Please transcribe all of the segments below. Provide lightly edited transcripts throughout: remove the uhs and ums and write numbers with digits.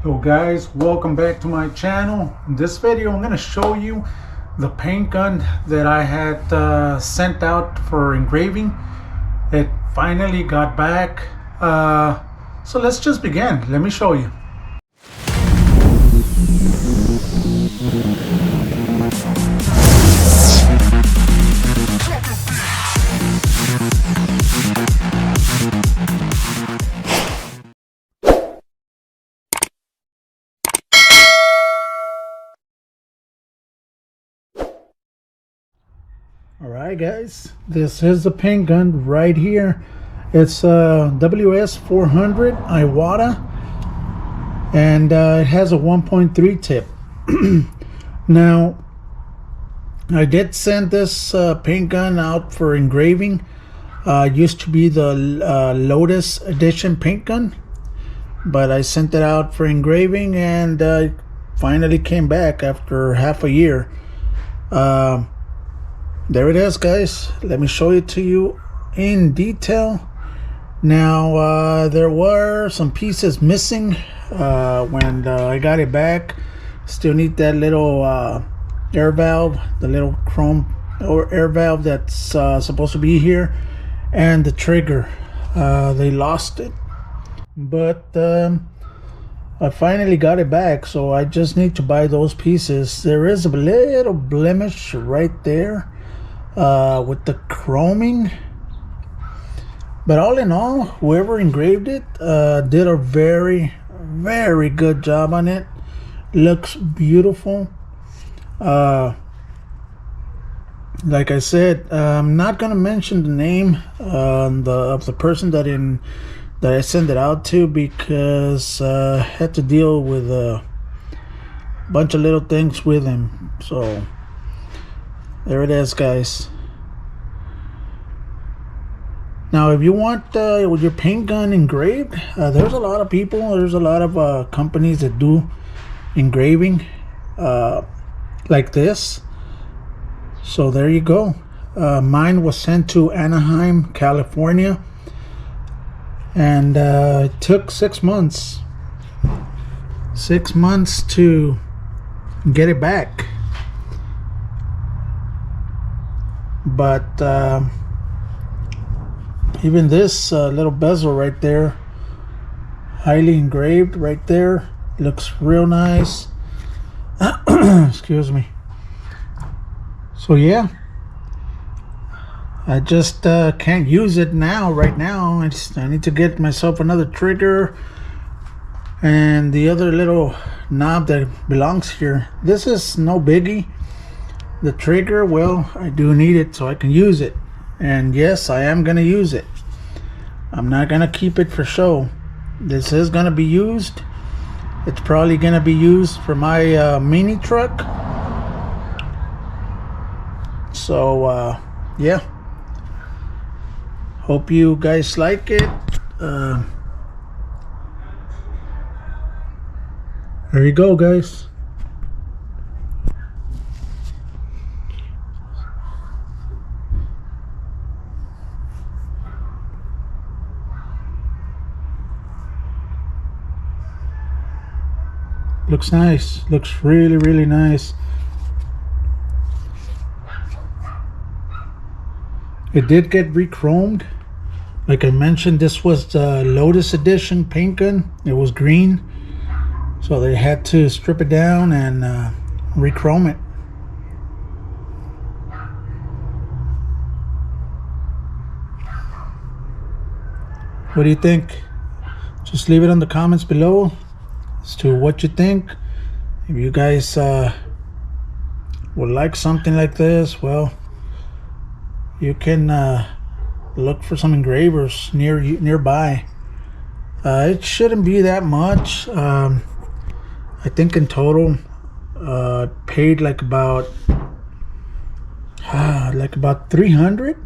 Hello guys, welcome back to my channel. In this video I'm going to show you the paint gun that I had sent out for engraving. It finally got back, so let's just begin. Let me show you. Alright guys, this is the paint gun right here. It's WS400 Iwata, and it has a 1.3 tip. Now, I did send this paint gun out for engraving. It used to be the Lotus Edition paint gun, but I sent it out for engraving, and it finally came back after half a year. There it is, guys. Let me show it to you in detail. Now, there were some pieces missing when I got it back. Still need that little air valve, the little chrome or air valve that's supposed to be here, and the trigger. They lost it, but I finally got it back, so I just need to buy those pieces. There is a little blemish right there with the chroming, but all in all, whoever engraved it did a very good job on it. Looks beautiful. Like I said, I'm not gonna mention the name of the person that I sent it out to, because I had to deal with a bunch of little things with him. So there it is, guys. Now, if you want with your paint gun engraved, there's a lot of people, there's a lot of companies that do engraving like this. So there you go. Mine was sent to Anaheim, California, and it took 6 months. 6 months to get it back. But even this little bezel right there, highly engraved right there, looks real nice. Excuse me. So yeah, I just can't use it now. Right now, I need to get myself another trigger and the other little knob that belongs here. This is no biggie. The trigger, well, I do need it so I can use it, and yes, I am gonna use it. I'm not gonna keep it for show. This is gonna be used. It's probably gonna be used for my mini truck. So yeah, hope you guys like it. There you go, guys. Looks nice. Looks really nice. It did get re-chromed. Like I mentioned, this was the Lotus Edition paint gun. It was green, so they had to strip it down and re-chrome it. What do you think? Just leave it in the comments below as to what you think. If you guys would like something like this, well, you can look for some engravers nearby. It shouldn't be that much. I think in total paid like about 300,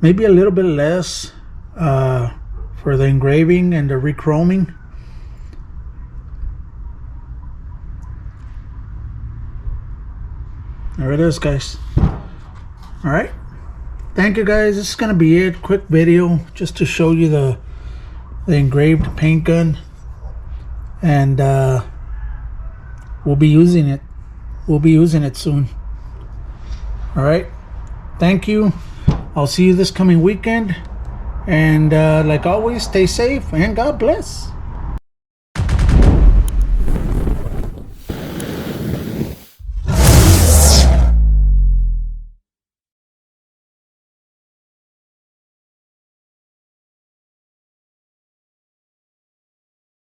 maybe a little bit less for the engraving and the re-chroming. There it is, guys. All right, thank you guys. This is gonna be it. Quick video just to show you the engraved paint gun. and we'll be using it. We'll be using it soon. All right. Thank you. I'll see you this coming weekend. And like always, stay safe and God bless.